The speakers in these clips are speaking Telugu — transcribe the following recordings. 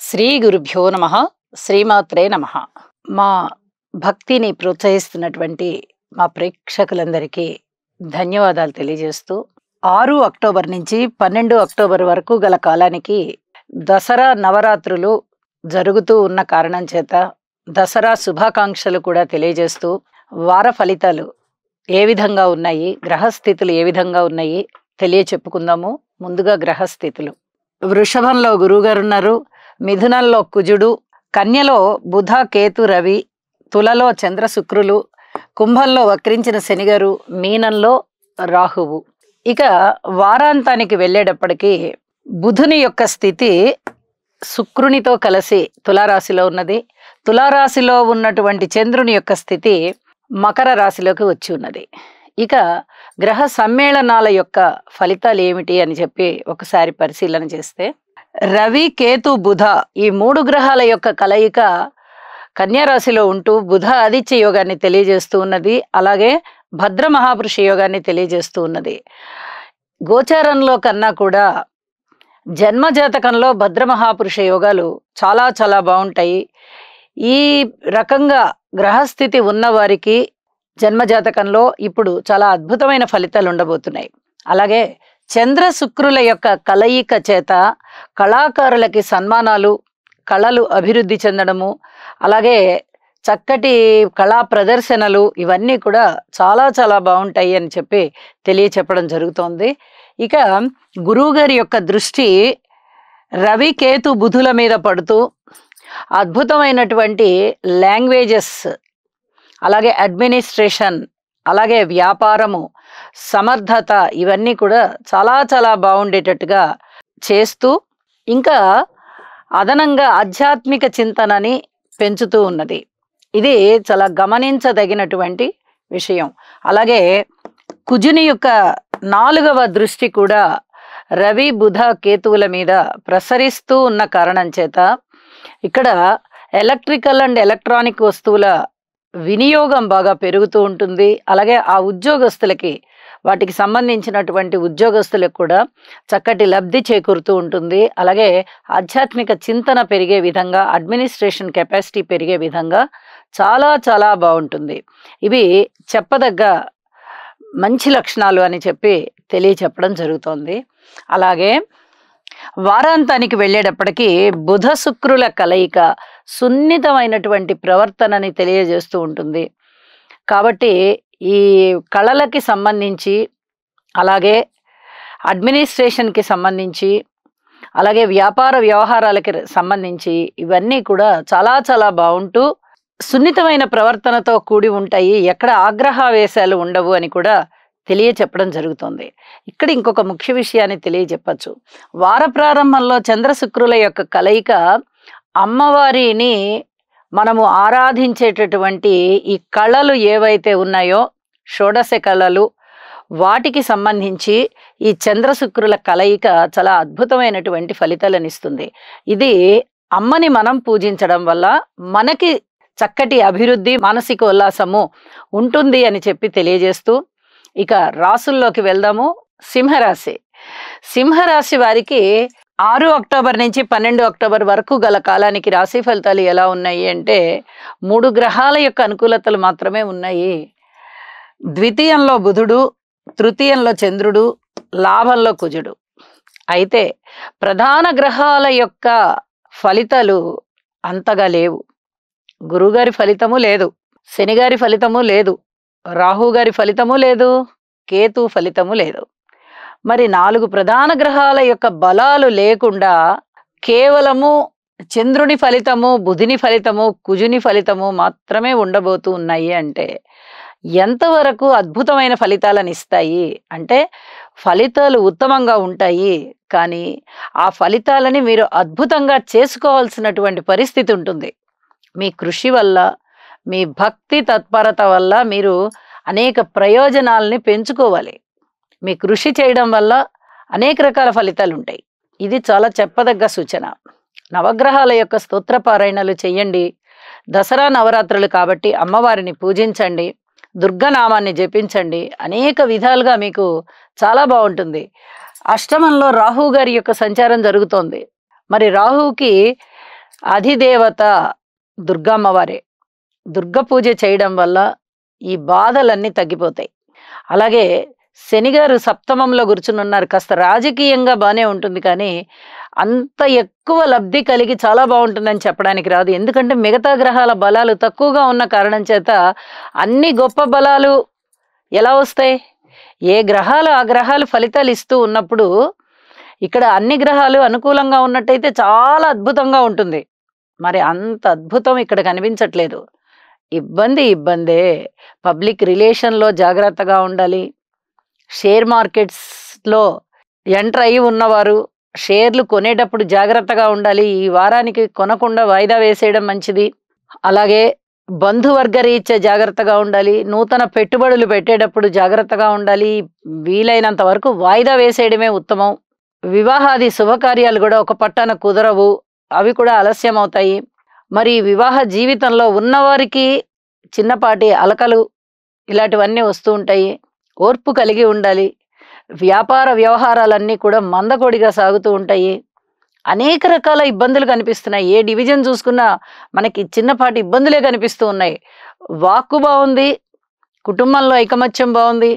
శ్రీ గురుభ్యో నమః. శ్రీమాత్రే నమః. మా భక్తిని ప్రోత్సహిస్తున్నటువంటి మా ప్రేక్షకులందరికీ ధన్యవాదాలు తెలియజేస్తూ 6 అక్టోబర్ నుంచి 12 అక్టోబర్ వరకు గల కాలానికి దసరా నవరాత్రులు జరుగుతూ ఉన్న కారణం చేత దసరా శుభాకాంక్షలు కూడా తెలియజేస్తూ వార ఫలితాలు ఏ విధంగా ఉన్నాయి, గ్రహస్థితులు ఏ విధంగా ఉన్నాయి తెలియచెప్పుకుందాము. ముందుగా గ్రహస్థితులు. వృషభంలో గురువుగారు ఉన్నారు, మిథునంలో కుజుడు, కన్యలో బుధ కేతు రవి, తులలో చంద్ర శుక్రులు, కుంభంలో వక్రించిన శనిగారు, మీనంలో రాహువు. ఇక వారాంతానికి వెళ్ళేటప్పటికీ బుధుని యొక్క స్థితి శుక్రునితో కలిసి తులారాశిలో ఉన్నది. తులారాశిలో ఉన్నటువంటి చంద్రుని యొక్క స్థితి మకర రాశిలోకి వచ్చి ఉన్నది. ఇక గ్రహ సమ్మేళనాల యొక్క ఫలితాలు ఏమిటి అని చెప్పి ఒకసారి పరిశీలన చేస్తే, రవి కేతు బుధ ఈ 3 గ్రహాల యొక్క కలయిక కన్యారాశిలో ఉంటూ బుధ ఆదిత్య యోగాన్ని తెలియజేస్తూ ఉన్నది. అలాగే భద్ర మహాపురుష యోగాన్ని తెలియజేస్తూ ఉన్నది. గోచారంలో కన్నా కూడా జన్మజాతకంలో భద్ర మహాపురుష యోగాలు చాలా చాలా బాగుంటాయి. ఈ రకంగా గ్రహస్థితి ఉన్న వారికి జన్మజాతకంలో ఇప్పుడు చాలా అద్భుతమైన ఫలితాలు ఉండబోతున్నాయి. అలాగే చంద్ర శుక్రుల యొక్క కలయిక చేత కళాకారులకి సన్మానాలు, కళలు అభివృద్ధి చెందడము, అలాగే చక్కటి కళా ప్రదర్శనలు ఇవన్నీ కూడా చాలా చాలా బాగుంటాయి అని చెప్పి తెలియచెప్పడం జరుగుతోంది. ఇక గురువుగారి యొక్క దృష్టి రవి కేతు బుధుల మీద పడుతూ అద్భుతమైనటువంటి లాంగ్వేజెస్, అలాగే అడ్మినిస్ట్రేషన్, అలాగే వ్యాపారము, సమర్థత ఇవన్నీ కూడా చాలా చాలా బాగుండేటట్టుగా చేస్తూ ఇంకా అదనంగా ఆధ్యాత్మిక చింతనని పెంచుతూ ఉన్నది. ఇది చాలా గమనించదగినటువంటి విషయం. అలాగే కుజుని యొక్క 4వ దృష్టి కూడా రవి బుధ కేతువుల మీద ప్రసరిస్తూ ఉన్న కారణం చేత ఇక్కడ ఎలక్ట్రికల్ అండ్ ఎలక్ట్రానిక్ వస్తువుల వినియోగం బాగా పెరుగుతూ ఉంటుంది. అలాగే ఆ ఉద్యోగస్తులకి, వాటికి సంబంధించినటువంటి ఉద్యోగస్తులకు కూడా చక్కటి లబ్ధి చేకూరుతూ ఉంటుంది. అలాగే ఆధ్యాత్మిక చింతన పెరిగే విధంగా, అడ్మినిస్ట్రేషన్ కెపాసిటీ పెరిగే విధంగా చాలా చాలా బాగుంటుంది. ఇవి చెప్పదగ్గ మంచి లక్షణాలు అని చెప్పి తెలియచెప్పడం జరుగుతోంది. అలాగే వారాంతానికి వెళ్ళేటప్పటికీ బుధ శుక్రుల కలయిక సున్నితమైనటువంటి ప్రవర్తనని తెలియజేస్తూ ఉంటుంది. కాబట్టి ఈ కళలకి సంబంధించి, అలాగే అడ్మినిస్ట్రేషన్కి సంబంధించి, అలాగే వ్యాపార వ్యవహారాలకి సంబంధించి ఇవన్నీ కూడా చాలా చాలా బాగుంటూ సున్నితమైన ప్రవర్తనతో కూడి ఉంటాయి. ఎక్కడ ఆగ్రహావేశాలు ఉండవు అని కూడా తెలియచెప్పడం జరుగుతుంది. ఇక్కడ ఇంకొక ముఖ్య విషయాన్ని తెలియజెప్పచ్చు. వార ప్రారంభంలో చంద్ర శుక్రుల యొక్క కలయిక అమ్మవారిని మనము ఆరాధించేటటువంటి ఈ కళలు ఏవైతే ఉన్నాయో, షోడశ కళలు, వాటికి సంబంధించి ఈ చంద్ర శుక్రుల కలయిక చాలా అద్భుతమైనటువంటి ఫలితాలను ఇస్తుంది. ఇది అమ్మని మనం పూజించడం వల్ల మనకి చక్కటి అభివృద్ధి, మానసిక ఉల్లాసము ఉంటుంది అని చెప్పి తెలియజేస్తూ ఇక రాసుల్లోకి వెళ్దాము. సింహరాశి. సింహరాశి వారికి 6 అక్టోబర్ నుంచి 12 అక్టోబర్ వరకు గల కాలానికి రాశి ఫలితాలు ఎలా ఉన్నాయి అంటే, 3 గ్రహాల యొక్క అనుకూలతలు మాత్రమే ఉన్నాయి. ద్వితీయంలో బుధుడు, తృతీయంలో చంద్రుడు, లాభంలో కుజుడు. అయితే ప్రధాన గ్రహాల యొక్క ఫలితాలు అంతగా లేవు. గురువుగారి ఫలితము లేదు, శనిగారి ఫలితము లేదు, రాహు గారి ఫలితము లేదు, కేతు ఫలితము లేదు. మరి 4 ప్రధాన గ్రహాల యొక్క బలాలు లేకుండా కేవలము చంద్రుని ఫలితము, బుధుని ఫలితము, కుజుని ఫలితము మాత్రమే ఉండబోతూ ఉన్నాయి అంటే ఎంతవరకు అద్భుతమైన ఫలితాలను ఇస్తాయి అంటే, ఫలితాలు ఉత్తమంగా ఉంటాయి, కానీ ఆ ఫలితాలని మీరు అద్భుతంగా చేసుకోవాల్సినటువంటి పరిస్థితి ఉంటుంది. మీ కృషి వల్ల, మీ భక్తి తత్పరత వల్ల మీరు అనేక ప్రయోజనాలని పెంచుకోవాలి. మీ కృషి చేయడం వల్ల అనేక రకాల ఫలితాలు ఉంటాయి. ఇది చాలా చెప్పదగ్గ సూచన. నవగ్రహాల యొక్క స్తోత్ర పారాయణలు చెయ్యండి. దసరా నవరాత్రులు కాబట్టి అమ్మవారిని పూజించండి, దుర్గనామాన్ని జపించండి. అనేక విధాలుగా మీకు చాలా బాగుంటుంది. అష్టమంలో రాహు గారి యొక్క సంచారం జరుగుతోంది. మరి రాహుకి అధిదేవత దుర్గమ్మవారే. దుర్గ పూజ చేయడం వల్ల ఈ బాధలన్నీ తగ్గిపోతాయి. అలాగే శనిగారు సప్తమంలో కూర్చునున్నారు. కాస్త రాజకీయంగా బానే ఉంటుంది కానీ అంత ఎక్కువ లబ్ధి కలిగి చాలా బాగుంటుందని చెప్పడానికి రాదు. ఎందుకంటే మిగతా గ్రహాల బలాలు తక్కువగా ఉన్న కారణం చేత అన్ని గొప్ప బలాలు ఎలా వస్తాయి? ఏ గ్రహాలు ఆ గ్రహాలు ఫలితాలు ఇస్తూ ఉన్నప్పుడు ఇక్కడ అన్ని గ్రహాలు అనుకూలంగా ఉన్నట్టయితే చాలా అద్భుతంగా ఉంటుంది. మరి అంత అద్భుతం ఇక్కడ కనిపించట్లేదు. ఇబ్బందే. పబ్లిక్ రిలేషన్‌లో జాగ్రత్తగా ఉండాలి. షేర్ మార్కెట్స్‌లో ఎంటర్ అయ్యి ఉన్నవారు షేర్లు కొనేటప్పుడు జాగ్రత్తగా ఉండాలి. ఈ వారానికి కొనకుండా వాయిదా వేసేయడం మంచిది. అలాగే బంధువర్గ రీత్యా జాగ్రత్తగా ఉండాలి. నూతన పెట్టుబడులు పెట్టేటప్పుడు జాగ్రత్తగా ఉండాలి. వీలైనంత వరకు వాయిదా వేసేయడమే ఉత్తమం. వివాహాది శుభకార్యాలు కూడా ఒక పట్టాన కుదరవు. అవి కూడా ఆలస్యం అవుతాయి. మరి వివాహ జీవితంలో ఉన్నవారికి చిన్నపాటి అలకలు ఇలాంటివన్నీ వస్తూ ఉంటాయి. ఓర్పు కలిగి ఉండాలి. వ్యాపార వ్యవహారాలన్నీ కూడా మందకొడిగా సాగుతూ ఉంటాయి. అనేక రకాల ఇబ్బందులు కనిపిస్తున్నాయి. ఏ డివిజన్ చూసుకున్నా మనకి చిన్నపాటి ఇబ్బందులే కనిపిస్తూ ఉన్నాయి. వాక్కు బాగుంది, కుటుంబంలో ఐకమత్యం బాగుంది,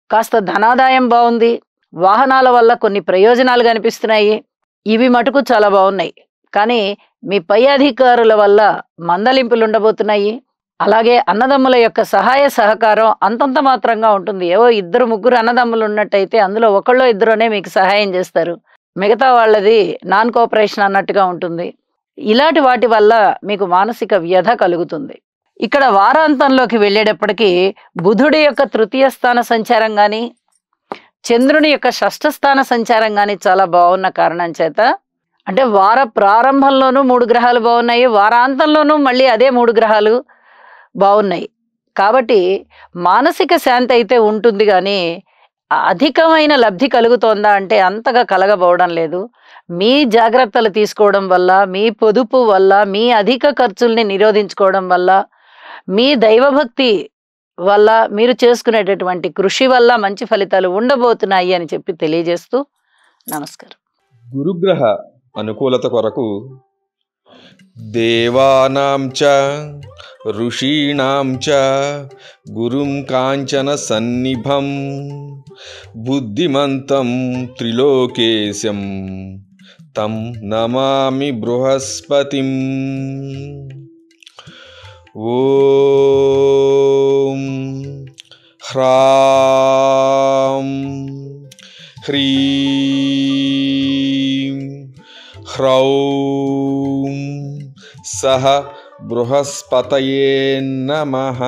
కాస్త ధనాదాయం బాగుంది, వాహనాల వల్ల కొన్ని ప్రయోజనాలు కనిపిస్తున్నాయి. ఇవి మటుకు చాలా బాగున్నాయి. కానీ మీ పై అధికారుల వల్ల మందలింపులు ఉండబోతున్నాయి. అలాగే అన్నదమ్ముల యొక్క సహాయ సహకారం అంతంత మాత్రంగా ఉంటుంది. ఏవో 2-3 అన్నదమ్ములు ఉన్నట్టయితే అందులో ఒకళ్ళో ఇద్దరునే మీకు సహాయం చేస్తారు. మిగతా వాళ్ళది నాన్ కోఆపరేషన్ అన్నట్టుగా ఉంటుంది. ఇలాంటి వాటి వల్ల మీకు మానసిక వ్యధ కలుగుతుంది. ఇక్కడ వారాంతంలోకి వెళ్ళేటప్పటికీ బుధుడి యొక్క తృతీయ స్థాన సంచారం కానీ, చంద్రుని యొక్క షష్ఠ స్థాన సంచారం కానీ చాలా బాగున్న కారణం చేత, అంటే వార ప్రారంభంలోనూ 3 గ్రహాలు బాగున్నాయి, వారాంతంలోనూ మళ్ళీ అదే 3 గ్రహాలు బాగున్నాయి. కాబట్టి మానసిక శాంతి అయితే ఉంటుంది కానీ అధికమైన లబ్ధి కలుగుతోందా అంటే అంతగా కలగబోవడం లేదు. మీ జాగ్రత్తలు తీసుకోవడం వల్ల, మీ పొదుపు వల్ల, మీ అధిక ఖర్చుల్ని నిరోధించుకోవడం వల్ల, మీ దైవభక్తి వల్ల, మీరు చేసుకునేటటువంటి కృషి వల్ల మంచి ఫలితాలు ఉండబోతున్నాయి అని చెప్పి తెలియజేస్తూ నమస్కారం. గురుగ్రహ అనుకూలత కొరకు దేవానాం చ ఋషీణాం చ గురుం కాంచన సన్నిభం బుద్ధిమంతం త్రిలోకేశం తం నమామి బృహస్పతిం. ఓం హ్రాం హ్రీం హ్రౌం సహ బృహస్పతయే నమః.